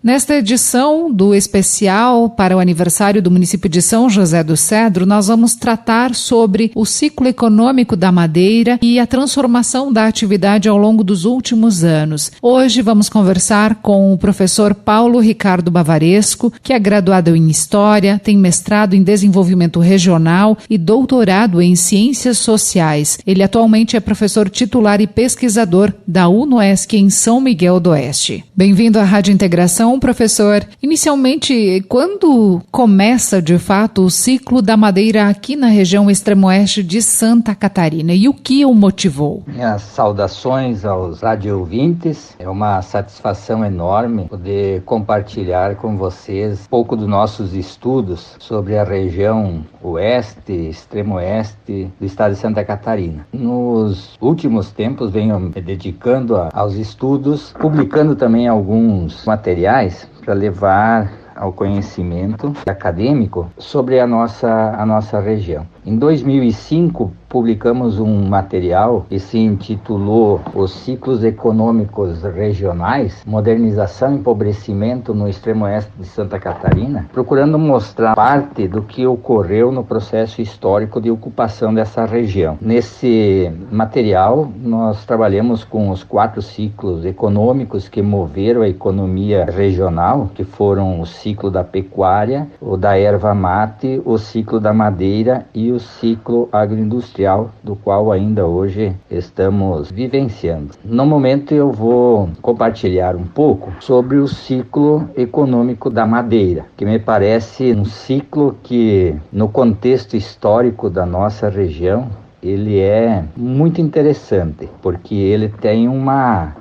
Nesta edição do especial para o aniversário do município de São José do Cedro, nós vamos tratar sobre o ciclo econômico da madeira e a transformação da atividade ao longo dos últimos anos. Hoje vamos conversar com o professor Paulo Ricardo Bavaresco, que é graduado em História, tem mestrado em Desenvolvimento Regional e doutorado em Ciências Sociais. Ele atualmente é professor titular e pesquisador da UNOESC em São Miguel do Oeste. Bem-vindo à Rádio Integração, professor. Inicialmente, quando começa de fato o ciclo da madeira aqui na região extremo-oeste de Santa Catarina e o que o motivou? Minhas saudações aos radioouvintes. É uma satisfação enorme poder compartilhar com vocês um pouco dos nossos estudos sobre a região oeste, extremo-oeste do estado de Santa Catarina. Nos últimos tempos venho me dedicando aos estudos, publicando também alguns materiais para levar ao conhecimento acadêmico sobre a nossa região. Em 2005, publicamos um material que se intitulou Os Ciclos Econômicos Regionais, Modernização e Empobrecimento no Extremo Oeste de Santa Catarina, procurando mostrar parte do que ocorreu no processo histórico de ocupação dessa região. Nesse material, nós trabalhamos com os 4 ciclos econômicos que moveram a economia regional, que foram o ciclo da pecuária, o da erva mate, o ciclo da madeira e o ciclo agroindustrial, do qual ainda hoje estamos vivenciando. No momento eu vou compartilhar um pouco sobre o ciclo econômico da madeira, que me parece um ciclo que, no contexto histórico da nossa região, ele é muito interessante, porque ele tem uma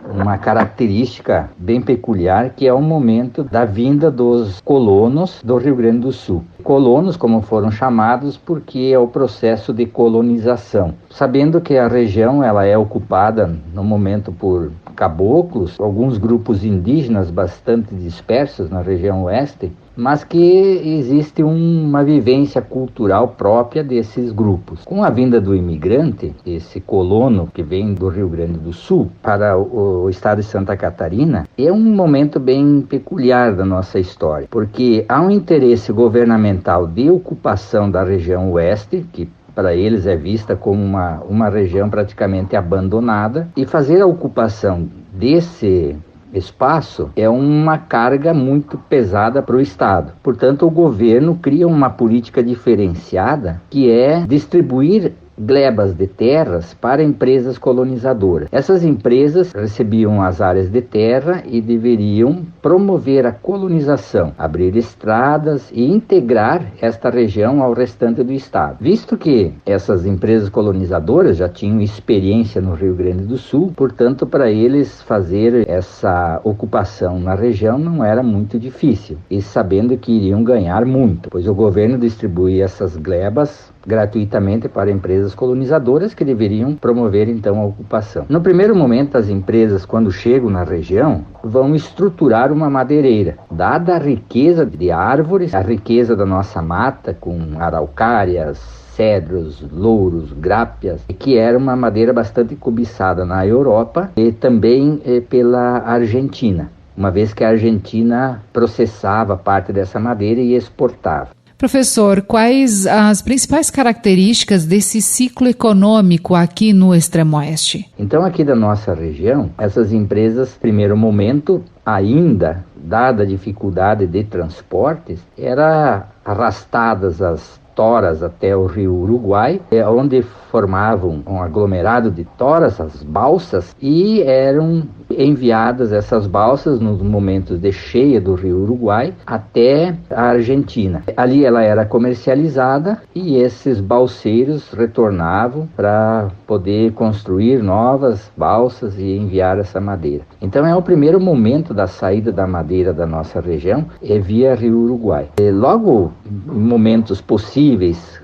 característica bem peculiar, que é o momento da vinda dos colonos do Rio Grande do Sul. Colonos, como foram chamados, porque é o processo de colonização. Sabendo que a região ela é ocupada no momento por caboclos, alguns grupos indígenas bastante dispersos na região oeste, mas que existe uma vivência cultural própria desses grupos. Com a vinda do imigrante, esse colono que vem do Rio Grande do Sul para o estado de Santa Catarina, é um momento bem peculiar da nossa história, porque há um interesse governamental de ocupação da região oeste, que para eles é vista como uma região praticamente abandonada, e fazer a ocupação desse espaço é uma carga muito pesada para o Estado. Portanto, o governo cria uma política diferenciada, que é distribuir glebas de terras para empresas colonizadoras. Essas empresas recebiam as áreas de terra e deveriam promover a colonização, abrir estradas e integrar esta região ao restante do estado. Visto que essas empresas colonizadoras já tinham experiência no Rio Grande do Sul, portanto, para eles fazer essa ocupação na região não era muito difícil, e sabendo que iriam ganhar muito, pois o governo distribuía essas glebas gratuitamente para empresas colonizadoras que deveriam promover então a ocupação. No primeiro momento, as empresas, quando chegam na região, vão estruturar uma madeireira. Dada a riqueza de árvores, a riqueza da nossa mata, com araucárias, cedros, louros, grápias, que era uma madeira bastante cobiçada na Europa e também pela Argentina, uma vez que a Argentina processava parte dessa madeira e exportava. Professor, quais as principais características desse ciclo econômico aqui no Extremo-Oeste? Então, aqui da nossa região, essas empresas, primeiro momento, ainda, dada a dificuldade de transportes, eram arrastadas as toras até o rio Uruguai, onde formavam um aglomerado de toras, as balsas, e eram enviadas essas balsas nos momentos de cheia do rio Uruguai até a Argentina. Ali ela era comercializada e esses balseiros retornavam para poder construir novas balsas e enviar essa madeira. Então é o primeiro momento da saída da madeira da nossa região, via rio Uruguai. Logo, em momentos possíveis,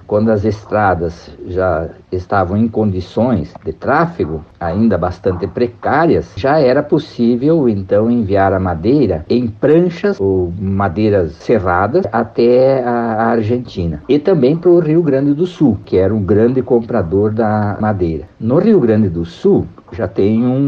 quando as estradas já estavam em condições de tráfego ainda bastante precárias, já era possível então enviar a madeira em pranchas ou madeiras serradas até a Argentina e também para o Rio Grande do Sul, que era um grande comprador da madeira. No Rio Grande do Sul já tem um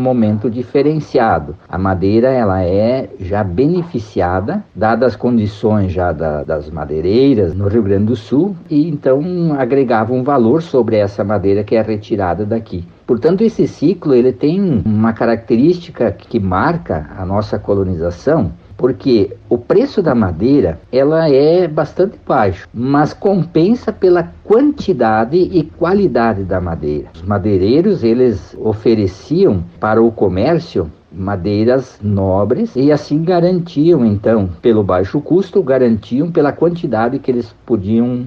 momento diferenciado. A madeira ela é já beneficiada, dadas as condições já das madeireiras no Rio Grande do Sul, e então agregava um valor sobre essa madeira que é retirada daqui. Portanto, esse ciclo ele tem uma característica que marca a nossa colonização, porque o preço da madeira ela é bastante baixo, mas compensa pela quantidade e qualidade da madeira. Os madeireiros eles ofereciam para o comércio madeiras nobres e assim garantiam então, pelo baixo custo, garantiam pela quantidade que eles podiam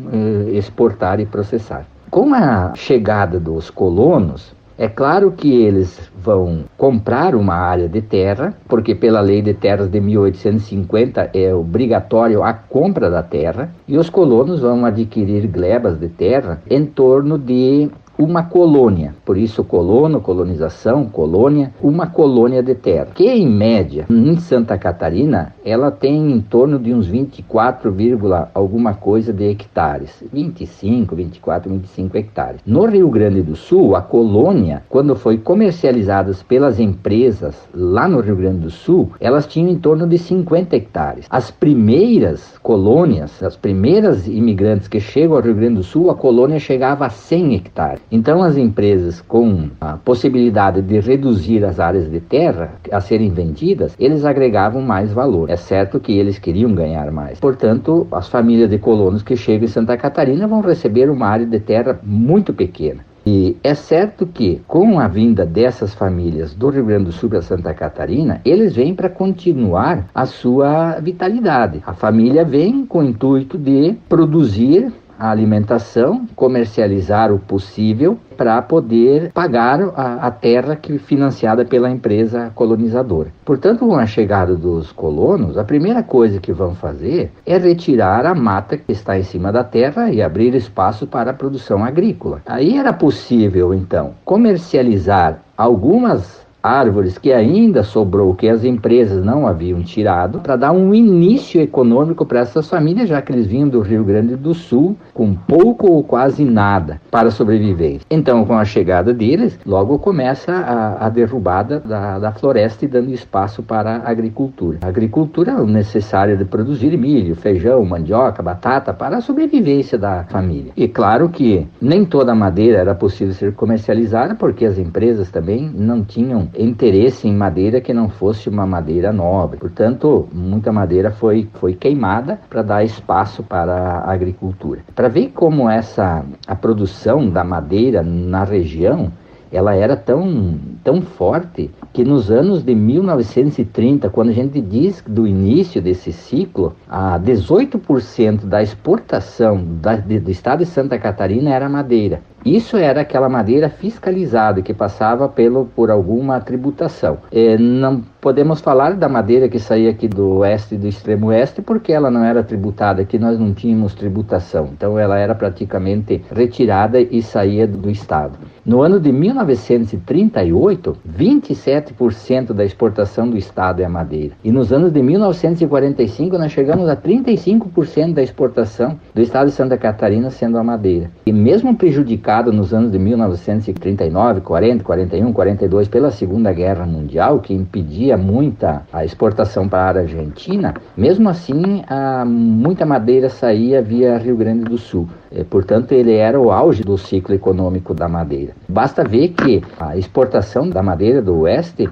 exportar e processar. Com a chegada dos colonos, é claro que eles vão comprar uma área de terra, porque pela lei de terras de 1850 é obrigatório a compra da terra, e os colonos vão adquirir glebas de terra em torno de uma colônia, por isso colono, colonização, colônia, uma colônia de terra, que em média, em Santa Catarina, ela tem em torno de uns 24, alguma coisa de hectares, 25 hectares. No Rio Grande do Sul, a colônia, quando foi comercializada pelas empresas lá no Rio Grande do Sul, elas tinham em torno de 50 hectares. As primeiras colônias, as primeiras imigrantes que chegam ao Rio Grande do Sul, a colônia chegava a 100 hectares. Então as empresas com a possibilidade de reduzir as áreas de terra a serem vendidas, eles agregavam mais valor. É certo que eles queriam ganhar mais. Portanto, as famílias de colonos que chegam em Santa Catarina vão receber uma área de terra muito pequena. E é certo que, com a vinda dessas famílias do Rio Grande do Sul para Santa Catarina, eles vêm para continuar a sua vitalidade. A família vem com o intuito de produzir a alimentação, comercializar o possível para poder pagar a terra que financiada pela empresa colonizadora. Portanto, com a chegada dos colonos, a primeira coisa que vão fazer é retirar a mata que está em cima da terra e abrir espaço para a produção agrícola. Aí era possível, então, comercializar algumas árvores que ainda sobrou, que as empresas não haviam tirado, para dar um início econômico para essas famílias, já que eles vinham do Rio Grande do Sul com pouco ou quase nada para sobreviver. Então, com a chegada deles, logo começa a derrubada da floresta e dando espaço para a agricultura. A agricultura é o necessário de produzir milho, feijão, mandioca, batata para a sobrevivência da família. E claro que nem toda a madeira era possível ser comercializada, porque as empresas também não tinham interesse em madeira que não fosse uma madeira nobre. Portanto, muita madeira foi queimada para dar espaço para a agricultura. Para ver como a produção da madeira na região, ela era tão forte que nos anos de 1930, quando a gente diz do início desse ciclo, a 18% da exportação do estado de Santa Catarina era madeira. Isso era aquela madeira fiscalizada que passava por alguma tributação. Não podemos falar da madeira que saía aqui do oeste, do extremo oeste, porque ela não era tributada, aqui nós não tínhamos tributação. Então ela era praticamente retirada e saía do estado. No ano de 1938, 27% da exportação do estado é a madeira. E nos anos de 1945, nós chegamos a 35% da exportação do estado de Santa Catarina sendo a madeira. E mesmo prejudicado nos anos de 1939, 40, 41, 42 pela Segunda Guerra Mundial, que impedia muita a exportação para a Argentina, mesmo assim muita madeira saía via Rio Grande do Sul. Portanto, ele era o auge do ciclo econômico da madeira. Basta ver que a exportação da madeira do oeste,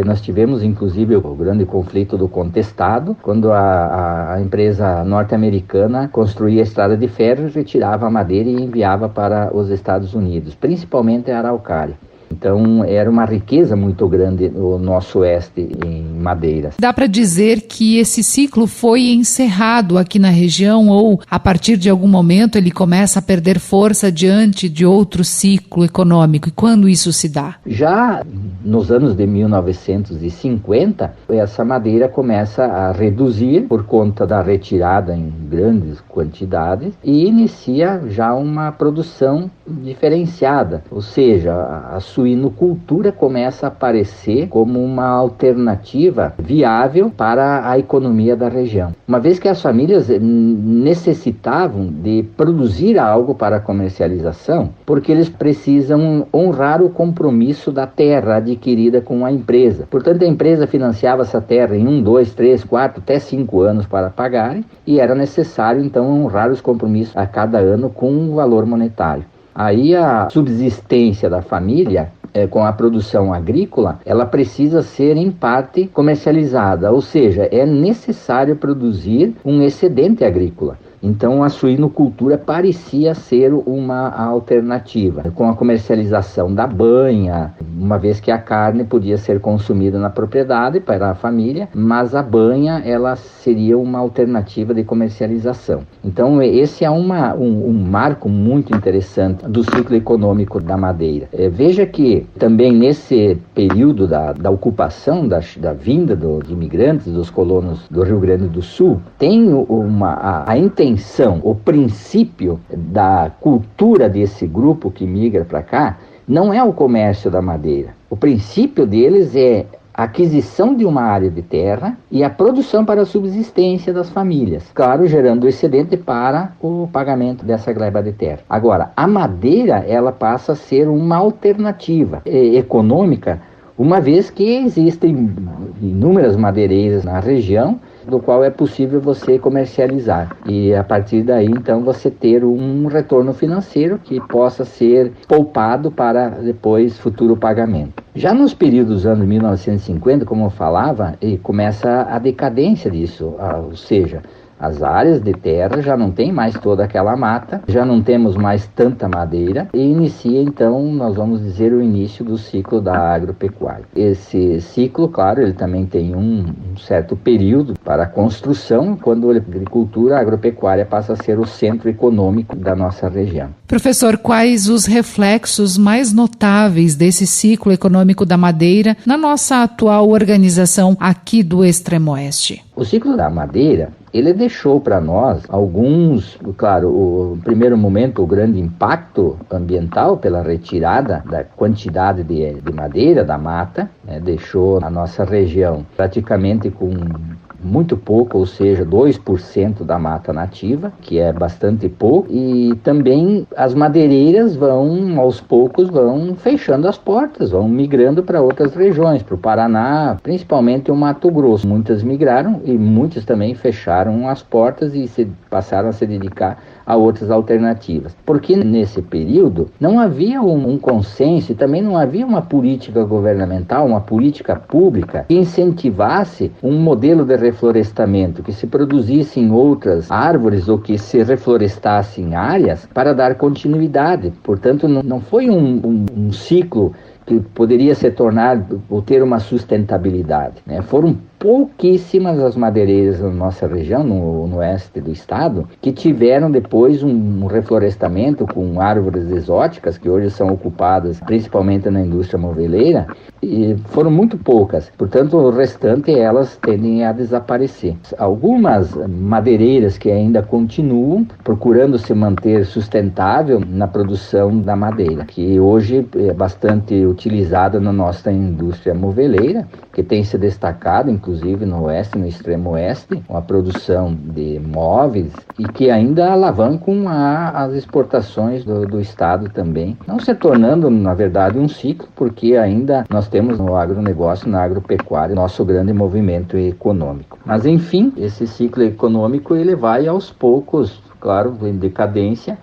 nós tivemos inclusive o grande conflito do Contestado, quando a empresa norte-americana construía a estrada de ferro, retirava a madeira e enviava para os Estados Unidos, principalmente a Araucária. Então, era uma riqueza muito grande o nosso oeste em madeiras. Dá para dizer que esse ciclo foi encerrado aqui na região ou, a partir de algum momento, ele começa a perder força diante de outro ciclo econômico? E quando isso se dá? Já nos anos de 1950, essa madeira começa a reduzir por conta da retirada em grandes quantidades e inicia já uma produção diferenciada, ou seja, a suinocultura começa a aparecer como uma alternativa viável para a economia da região. Uma vez que as famílias necessitavam de produzir algo para comercialização, porque eles precisam honrar o compromisso da terra adquirida com a empresa. Portanto, a empresa financiava essa terra em 1, 2, 3, 4, até 5 anos para pagarem, e era necessário então honrar os compromissos a cada ano com um valor monetário. Aí a subsistência da família com a produção agrícola, ela precisa ser em parte comercializada, ou seja, é necessário produzir um excedente agrícola. Então a suinocultura parecia ser uma alternativa, com a comercialização da banha, uma vez que a carne podia ser consumida na propriedade para a família, mas a banha ela seria uma alternativa de comercialização. Então esse é um marco muito interessante do ciclo econômico da madeira. Veja que também nesse período da ocupação, da vinda dos imigrantes, dos colonos do Rio Grande do Sul, tem a intenção, o princípio da cultura desse grupo que migra para cá, não é o comércio da madeira. O princípio deles é a aquisição de uma área de terra e a produção para a subsistência das famílias, claro, gerando excedente para o pagamento dessa gleba de terra. Agora, a madeira, ela passa a ser uma alternativa econômica, uma vez que existem inúmeras madeireiras na região, do qual é possível você comercializar. E a partir daí, então, você ter um retorno financeiro que possa ser poupado para depois futuro pagamento. Já nos períodos dos anos 1950, como eu falava, começa a decadência disso, ou seja, as áreas de terra já não tem mais toda aquela mata, já não temos mais tanta madeira e inicia então, nós vamos dizer, o início do ciclo da agropecuária. Esse ciclo, claro, ele também tem um certo período para a construção, quando a agricultura, a agropecuária passa a ser o centro econômico da nossa região. Professor, quais os reflexos mais notáveis desse ciclo econômico da madeira na nossa atual organização aqui do Extremo-Oeste? O ciclo da madeira, ele deixou para nós alguns, claro, o primeiro momento, o grande impacto ambiental pela retirada da quantidade de madeira da mata, deixou a nossa região praticamente com muito pouco, ou seja, 2% da mata nativa, que é bastante pouco, e também as madeireiras aos poucos vão fechando as portas, vão migrando para outras regiões, para o Paraná, principalmente o Mato Grosso. Muitas migraram e muitas também fecharam as portas e passaram a se dedicar a outras alternativas. Porque nesse período não havia um consenso e também não havia uma política governamental, uma política pública que incentivasse um modelo de reflorestamento, que se produzissem outras árvores ou que se reflorestassem áreas para dar continuidade. Portanto, não foi um ciclo que poderia se tornar ou ter uma sustentabilidade, Foram pouquíssimas as madeireiras na nossa região, no oeste do estado, que tiveram depois um reflorestamento com árvores exóticas, que hoje são ocupadas principalmente na indústria moveleira, e foram muito poucas. Portanto, o restante, elas tendem a desaparecer. Algumas madeireiras que ainda continuam procurando se manter sustentável na produção da madeira, que hoje é bastante utilizada na nossa indústria moveleira, que tem se destacado, inclusive no oeste, no extremo oeste, com a produção de móveis e que ainda alavancam as exportações do estado também, não se tornando, na verdade, um ciclo, porque ainda nós temos no agronegócio, na agropecuária, nosso grande movimento econômico. Mas, enfim, esse ciclo econômico, ele vai aos poucos, claro, em decadência,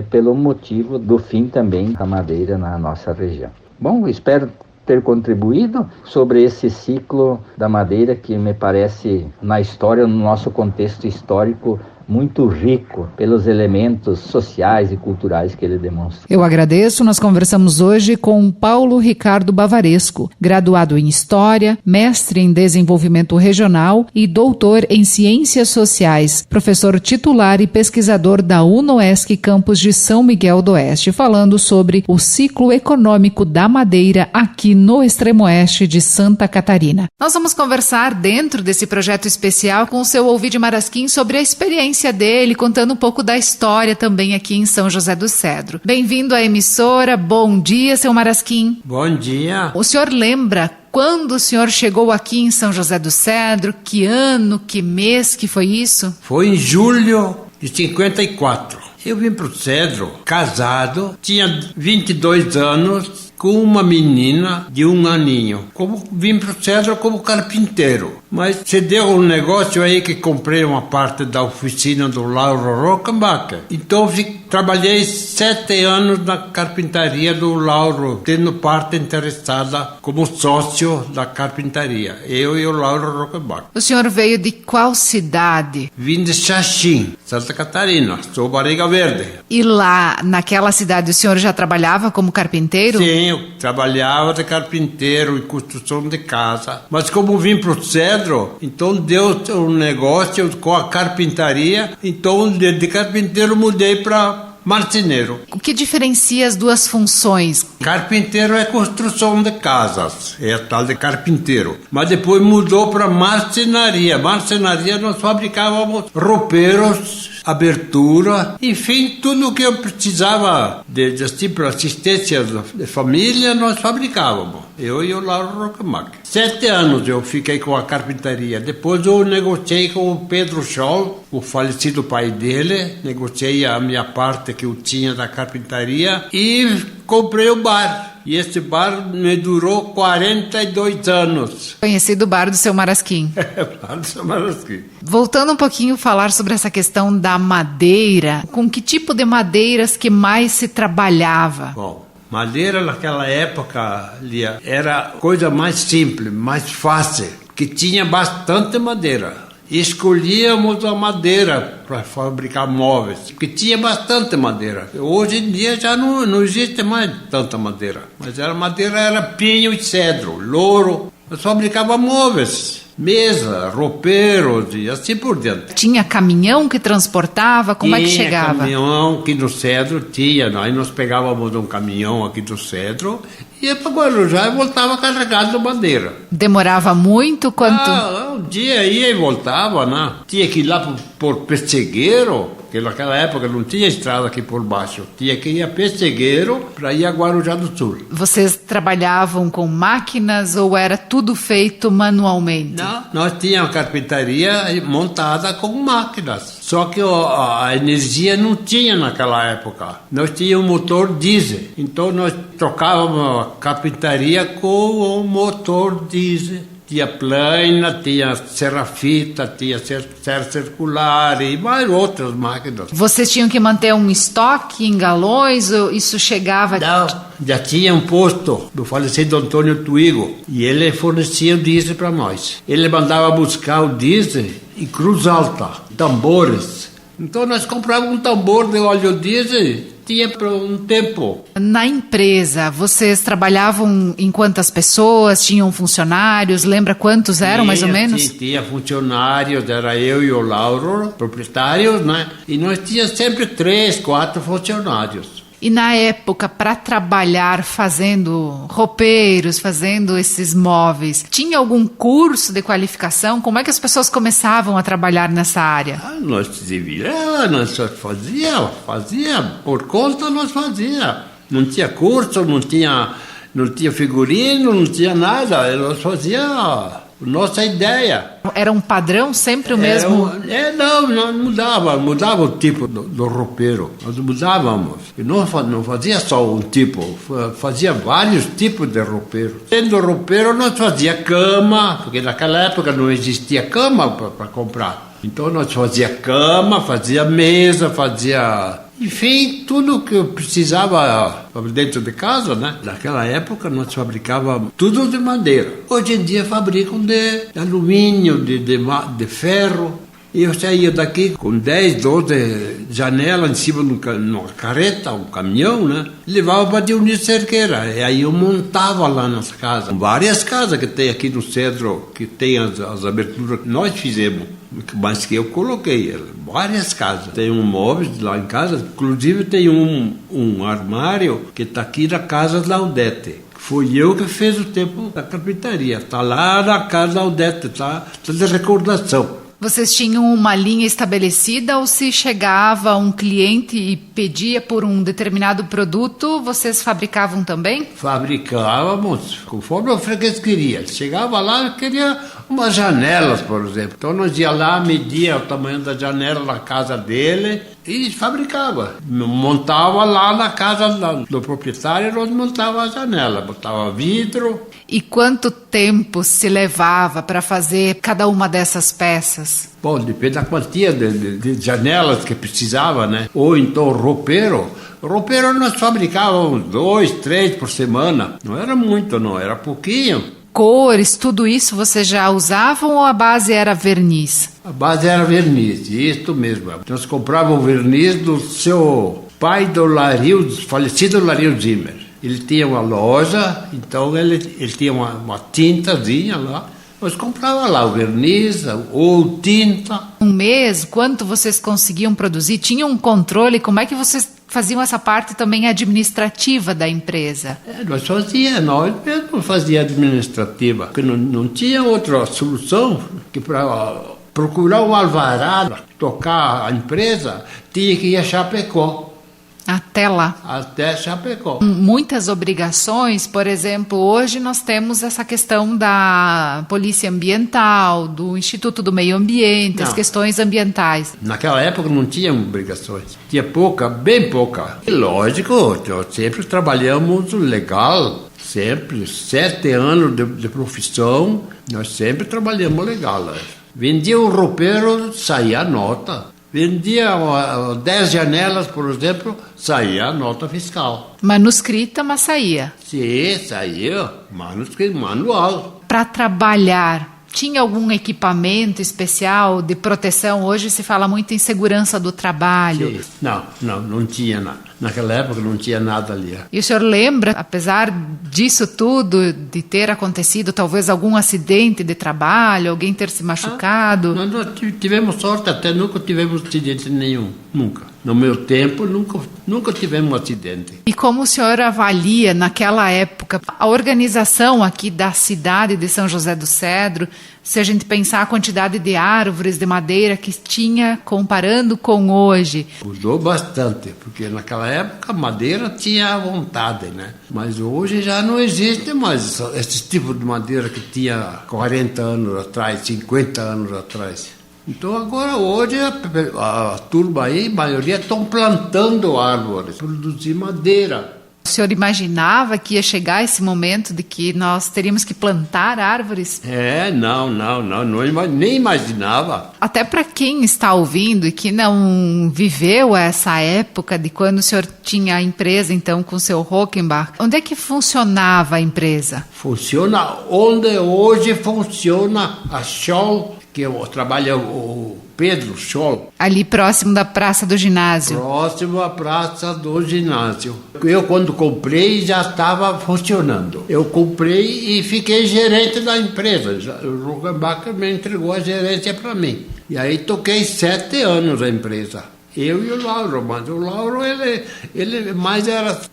pelo motivo do fim também da madeira na nossa região. Bom, espero ter contribuído sobre esse ciclo da madeira que me parece, na história, no nosso contexto histórico, muito rico pelos elementos sociais e culturais que ele demonstra. Eu agradeço. Nós conversamos hoje com Paulo Ricardo Bavaresco, graduado em História, mestre em Desenvolvimento Regional e doutor em Ciências Sociais, professor titular e pesquisador da UNOESC Campus de São Miguel do Oeste, falando sobre o ciclo econômico da madeira aqui no extremo oeste de Santa Catarina. Nós vamos conversar dentro desse projeto especial com o seu Ovidio Marasquim sobre a experiência dele, contando um pouco da história também aqui em São José do Cedro. Bem-vindo à emissora. Bom dia, seu Marasquim. Bom dia. O senhor lembra quando o senhor chegou aqui em São José do Cedro? Que ano, que mês que foi isso? Foi em julho de 54. Eu vim para o Cedro, casado, tinha 22 anos, com uma menina de 1 aninho. Vim para o Cedro como carpinteiro. Mas se deu um negócio aí que comprei uma parte da oficina do Lauro Rockenbacher. Então trabalhei 7 anos na carpintaria do Lauro, tendo parte interessada como sócio da carpintaria. Eu e o Lauro Rockenbacher. O senhor veio de qual cidade? Vim de Xaxim, Santa Catarina. Sou Barriga Verde. E lá, naquela cidade, o senhor já trabalhava como carpinteiro? Sim, eu trabalhava de carpinteiro em construção de casa. Mas como vim para o Cedro, então deu um negócio com a carpintaria. Então de carpinteiro mudei para marceneiro. O que diferencia as duas funções? Carpinteiro é construção de casas, é a tal de carpinteiro. Mas depois mudou para marcenaria. Marcenaria nós fabricávamos roupeiros, abertura, enfim, tudo o que eu precisava de tipo assistência de família, nós fabricávamos. Eu e o Lauro Rockenbacher. 7 anos eu fiquei com a carpintaria. Depois eu negociei com o Pedro Scholl, o falecido pai dele. Negociei a minha parte que eu tinha da carpintaria e comprei o bar. E esse bar me durou 42 anos. Conhecido bar do seu Marasquim. Bar do seu Marasquim. Voltando um pouquinho a falar sobre essa questão da madeira, com que tipo de madeiras que mais se trabalhava? Bom, madeira naquela época, Lia, era coisa mais simples, mais fácil, que tinha bastante madeira. Escolhíamos a madeira para fabricar móveis, porque tinha bastante madeira. Hoje em dia já não existe mais tanta madeira, mas a madeira era pinho e cedro, louro. Nós fabricava móveis, mesa, roupeiros e assim por diante. Tinha caminhão que transportava? Como é que chegava? Tinha caminhão aqui no Cedro, aí nós pegávamos um caminhão aqui do Cedro, ia para Guarujá e voltava carregado de madeira. Demorava muito? Quanto? Um dia ia e voltava, né? Tinha que ir lá por Pessegueiro, porque naquela época não tinha estrada aqui por baixo. Tinha que ir a Pessegueiro para ir a Guarujá do Sul. Vocês trabalhavam com máquinas ou era tudo feito manualmente? Não, nós tínhamos carpintaria montada com máquinas. Só que a energia não tinha naquela época. Nós tínhamos motor diesel. Então nós trocávamos a carpintaria com o motor diesel. Tinha plana, tinha serrafita, tinha serra circular e mais outras máquinas. Vocês tinham que manter um estoque em galões ou isso chegava? Não, já tinha um posto do falecido Antônio Twigo e ele fornecia o diesel para nós. Ele mandava buscar o diesel em Cruz Alta, tambores. Então nós comprávamos um tambor de óleo diesel. Tinha por um tempo. Na empresa, vocês trabalhavam em quantas pessoas? Tinham funcionários? Lembra quantos eram, mais ou menos? Tinha funcionários, era eu e o Lauro, proprietários, né? E nós tínhamos sempre 3, 4 funcionários. E na época, para trabalhar fazendo roupeiros, fazendo esses móveis, tinha algum curso de qualificação? Como é que as pessoas começavam a trabalhar nessa área? Nós se viramos, nós fazia, por conta nós fazia. Não tinha curso, não tinha figurino, não tinha nada, nós fazia nossa ideia. Era um padrão sempre o mesmo? Não mudava o tipo do roupeiro. Nós mudávamos. E não fazia só um tipo, fazia vários tipos de roupeiro. Tendo roupeiro, nós fazia cama, porque naquela época não existia cama para comprar. Então nós fazia cama, fazia mesa, enfim, tudo que eu precisava dentro de casa, né? Naquela época nós fabricávamos tudo de madeira. Hoje em dia fabricam de alumínio, de ferro. E eu saía daqui com 10, 12 janelas em cima de uma carreta, um caminhão, né? Levava para Dionísio Cerqueira. E aí eu montava lá nas casas. Várias casas que tem aqui no Cedro, que tem as aberturas que nós fizemos, mas que eu coloquei. Várias casas. Tem um móvel lá em casa, inclusive tem um armário que está aqui na casa da Laudete. Foi eu que fiz o tempo da carpintaria. Está lá na casa da Laudete, está de recordação. Vocês tinham uma linha estabelecida ou se chegava um cliente e pedia por um determinado produto, vocês fabricavam também? Fabricávamos, conforme o freguês queria. Chegava lá e queria umas janelas, por exemplo. Então nós ia lá, media o tamanho da janela da casa dele e fabricava. Montava lá na casa do proprietário, nós montava a janela, botava vidro. E quanto tempo se levava para fazer cada uma dessas peças? Bom, depende da quantia de janelas que precisava, né? Ou então roupeiro. Roupeiro nós fabricávamos 2, 3 por semana. Não era muito, não, era pouquinho. Cores, tudo isso vocês já usavam ou a base era verniz? A base era verniz, isso mesmo. Nós comprávamos verniz do seu pai, do falecido Lario Zimmer. Ele tinha uma loja, então ele tinha uma tintazinha lá. Nós comprava lá o verniz ou tinta. Um mês, quanto vocês conseguiam produzir? Tinham um controle? Como é que vocês faziam essa parte também administrativa da empresa? Nós mesmos fazíamos administrativa, porque não tinha outra solução que para procurar um alvará, tocar a empresa, tinha que ir a Chapecó. Até lá. Até Chapecó. Muitas obrigações, por exemplo, hoje nós temos essa questão da Polícia Ambiental, do Instituto do Meio Ambiente, as questões ambientais. Naquela época não tinha obrigações. Tinha pouca, bem pouca. E lógico, nós sempre trabalhamos legal, sempre. 7 anos de profissão, nós sempre trabalhamos legal. Vendia um roupeiro, saía a nota. Vendia 10 janelas, por exemplo, saía a nota fiscal. Manuscrita, mas saía? Sim, saía. Manuscrito, manual. Para trabalhar, tinha algum equipamento especial de proteção? Hoje se fala muito em segurança do trabalho. Sim. Não tinha nada. Naquela época não tinha nada ali. E o senhor lembra, apesar disso tudo, de ter acontecido talvez algum acidente de trabalho, alguém ter se machucado? Nós tivemos sorte, até nunca tivemos acidente nenhum. Nunca. No meu tempo, nunca tivemos acidente. E como o senhor avalia, naquela época, a organização aqui da cidade de São José do Cedro, se a gente pensar a quantidade de árvores de madeira que tinha comparando com hoje? Mudou bastante, porque naquela época a madeira tinha à vontade, né? Mas hoje já não existe mais esse tipo de madeira que tinha 40 anos atrás, 50 anos atrás. Então agora, hoje, a turma aí, a maioria estão plantando árvores, produzir madeira. O senhor imaginava que ia chegar esse momento de que nós teríamos que plantar árvores? Nem imaginava. Até para quem está ouvindo e que não viveu essa época de quando o senhor tinha a empresa, então, com o seu Rockenbach, onde é que funcionava a empresa? Funciona onde hoje funciona a Scholl, que trabalha o Pedro Scholl. Ali próximo da Praça do Ginásio. Próximo à Praça do Ginásio. Eu, quando comprei, já estava funcionando. Eu comprei e fiquei gerente da empresa. O Rockenbach me entregou a gerência para mim. E aí toquei 7 anos a empresa. Eu e o Lauro, mas o Lauro, ele mais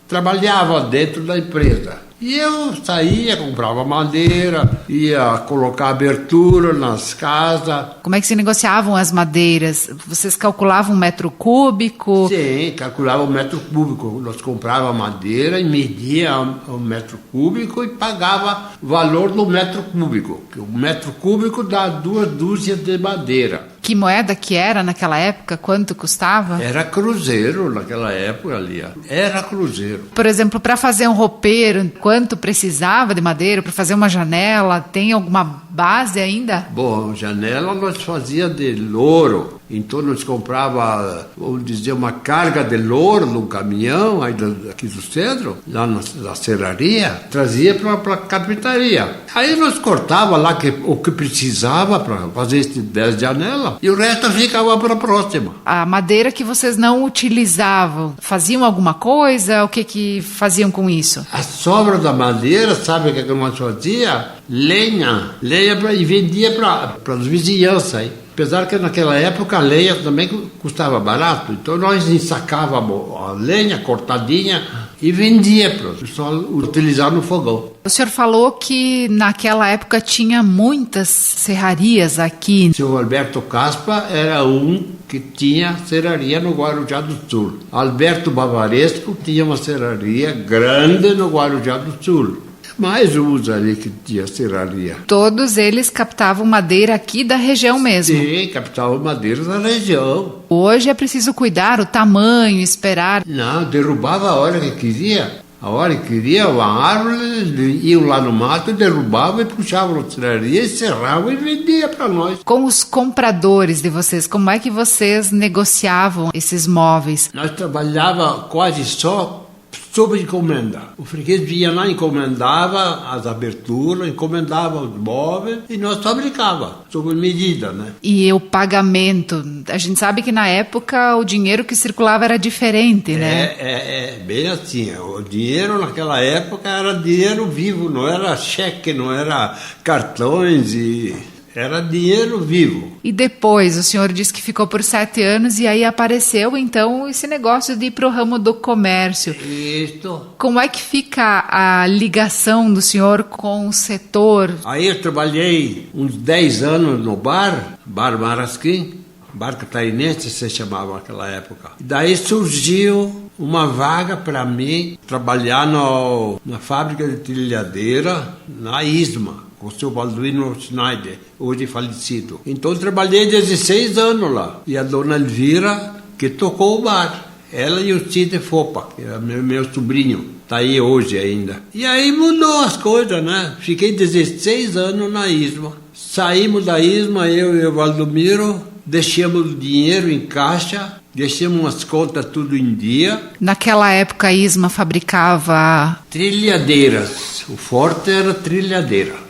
trabalhava dentro da empresa. E eu saía, comprava madeira, ia colocar abertura nas casas. Como é que se negociavam as madeiras? Vocês calculavam um metro cúbico? Sim, calculava o metro cúbico. Nós comprávamos madeira e media o metro cúbico e pagava o valor do metro cúbico. O metro cúbico dá 2 dúzias de madeira. Que moeda que era naquela época? Quanto custava? Era cruzeiro naquela época ali. Era cruzeiro. Por exemplo, para fazer um roupeiro, quanto precisava de madeira? Para fazer uma janela, tem alguma base ainda? Bom, janela nós fazia de louro. Então nós comprava, vamos dizer, uma carga de louro num caminhão aí aqui do Cedro, lá na serraria, trazia para a carpintaria. Aí nós cortava lá o que precisava para fazer esses 10 janelas e o resto ficava para a próxima. A madeira que vocês não utilizavam, faziam alguma coisa? O que faziam com isso? A sobra da madeira, sabe o que nós fazia? Lenha e vendia para as vizinhanças aí. Apesar que naquela época a lenha também custava barato, então nós ensacávamos a lenha cortadinha e vendia para o pessoal utilizar no fogão. O senhor falou que naquela época tinha muitas serrarias aqui. O senhor Alberto Caspa era um que tinha serraria no Guarujá do Sul. Alberto Bavaresco tinha uma serraria grande no Guarujá do Sul. Mais uns ali que tinha serraria. Todos eles captavam madeira aqui da região mesmo? Sim, captavam madeira da região. Hoje é preciso cuidar o tamanho, esperar. Não, derrubava a hora que queria. A hora que queria, uma árvore, iam lá no mato, derrubavam e puxavam a serraria, encerravam e vendia para nós. Com os compradores de vocês, como é que vocês negociavam esses móveis? Nós trabalhava quase só sob encomenda. O freguês vinha lá, encomendava as aberturas, encomendava os móveis e nós fabricava, sob medida, né? E o pagamento? A gente sabe que na época o dinheiro que circulava era diferente, né? É bem assim. O dinheiro naquela época era dinheiro vivo, não era cheque, não era cartões era dinheiro vivo. E depois, o senhor disse que ficou por 7 anos e aí apareceu, então, esse negócio de ir para o ramo do comércio. Isso. Como é que fica a ligação do senhor com o setor? Aí eu trabalhei uns 10 anos no Bar Marasquim, Bar Catarinense se chamava naquela época. Daí surgiu uma vaga para mim trabalhar na fábrica de trilhadeira, na ISMA. Com o seu Balduino Schneider, hoje falecido. Então trabalhei 16 anos lá. E a dona Elvira, que tocou o bar. Ela e o Cid Fopa, que era meu sobrinho. Está aí hoje ainda. E aí mudou as coisas, né? Fiquei 16 anos na ISMA. Saímos da ISMA, eu e o Valdomiro, deixamos o dinheiro em caixa, deixamos as contas tudo em dia. Naquela época a ISMA fabricava... Trilhadeiras. O forte era trilhadeira.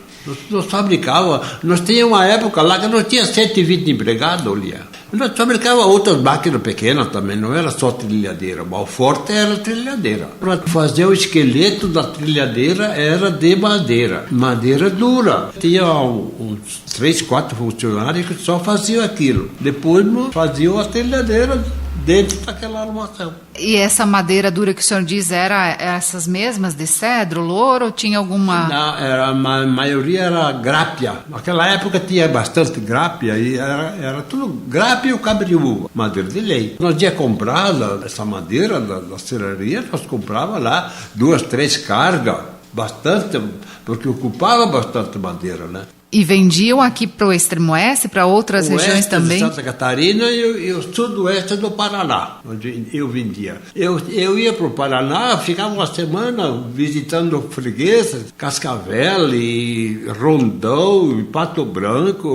Nós fabricava, nós tínhamos uma época lá que nós tínhamos 120 empregados, olha. Nós fabricava outras máquinas pequenas também, não era só trilhadeira, mas o forte era trilhadeira. Para fazer o esqueleto da trilhadeira era de madeira dura. Tinha uns 3, 4 funcionários que só faziam aquilo. Depois faziam a trilhadeira dentro daquela armação. E essa madeira dura que o senhor diz era essas mesmas de cedro, louro, ou tinha alguma... Não, a maioria era grápia. Naquela época tinha bastante grápia e era tudo grápia ou cabriúva, madeira de lei. Nós ia comprar essa madeira da serraria, nós comprava lá 2, 3 cargas, bastante, porque ocupava bastante madeira, né? E vendiam aqui para o extremo oeste, para outras regiões também? De Santa Catarina e o sudoeste do Paraná, onde eu vendia. Eu ia para o Paraná, ficava uma semana visitando freguesas, Cascavel e Rondão e Pato Branco.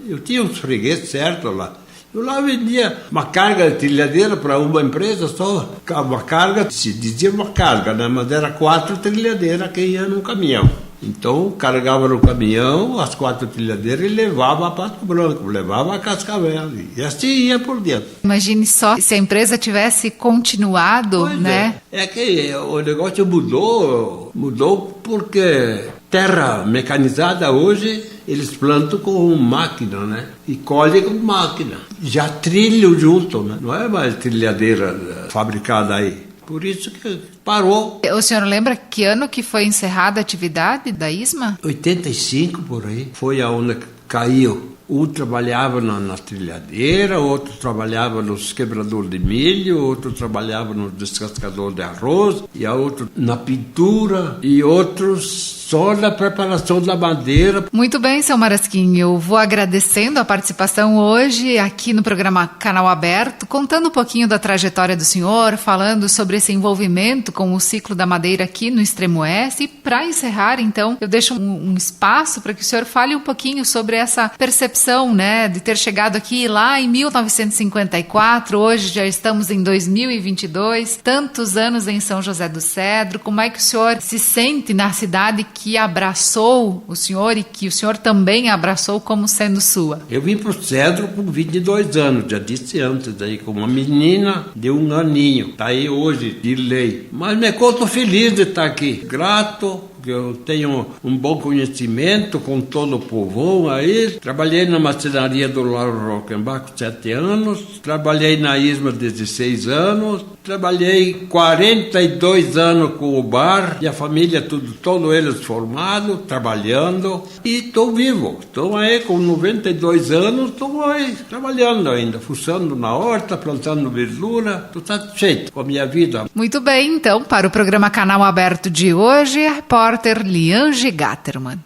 Eu tinha uns fregueses certos lá. Eu lá vendia uma carga de trilhadeira para uma empresa só. Uma carga, se dizia uma carga, né? Mas era 4 trilhadeiras que iam no caminhão. Então, carregava no caminhão as 4 trilhadeiras e levava a Pato Branco, levava a Cascavel. E assim ia por dentro. Imagine só se a empresa tivesse continuado, pois né? É que o negócio mudou porque terra mecanizada hoje eles plantam com máquina, né? E colhem com máquina. Já trilham junto, né? Não é mais trilhadeira fabricada aí. Por isso que parou. O senhor lembra que ano que foi encerrada a atividade da ISMA? 85, por aí. Foi aonde caiu. Um trabalhava na trilhadeira, outro trabalhava nos quebradores de milho, outro trabalhava no descascador de arroz, e a outro na pintura, e outros só na preparação da madeira. Muito bem, seu Marasquim, eu vou agradecendo a participação hoje aqui no programa Canal Aberto, contando um pouquinho da trajetória do senhor, falando sobre esse envolvimento com o ciclo da madeira aqui no Extremo Oeste. E para encerrar, então, eu deixo um espaço para que o senhor fale um pouquinho sobre essa percepção, né, de ter chegado aqui lá em 1954, hoje já estamos em 2022, tantos anos em São José do Cedro. Como é que o senhor se sente na cidade que abraçou o senhor e que o senhor também abraçou como sendo sua? Eu vim para o Cedro com 22 anos, já disse antes, aí, com uma menina de 1 aninho. Está aí hoje, de lei. Mas me conto feliz de estar aqui, grato. Eu tenho um bom conhecimento com todo o povão aí. Trabalhei na marcenaria do Lauro Rockenbach 7 anos. Trabalhei na ISMA 16 anos. Trabalhei 42 anos com o bar. E a família, todos eles formados, trabalhando. E estou vivo. Estou aí com 92 anos, estou aí trabalhando ainda. Fuçando na horta, plantando verdura. Estou satisfeito com a minha vida. Muito bem, então, para o programa Canal Aberto de hoje, a repórter Liange Gatterman.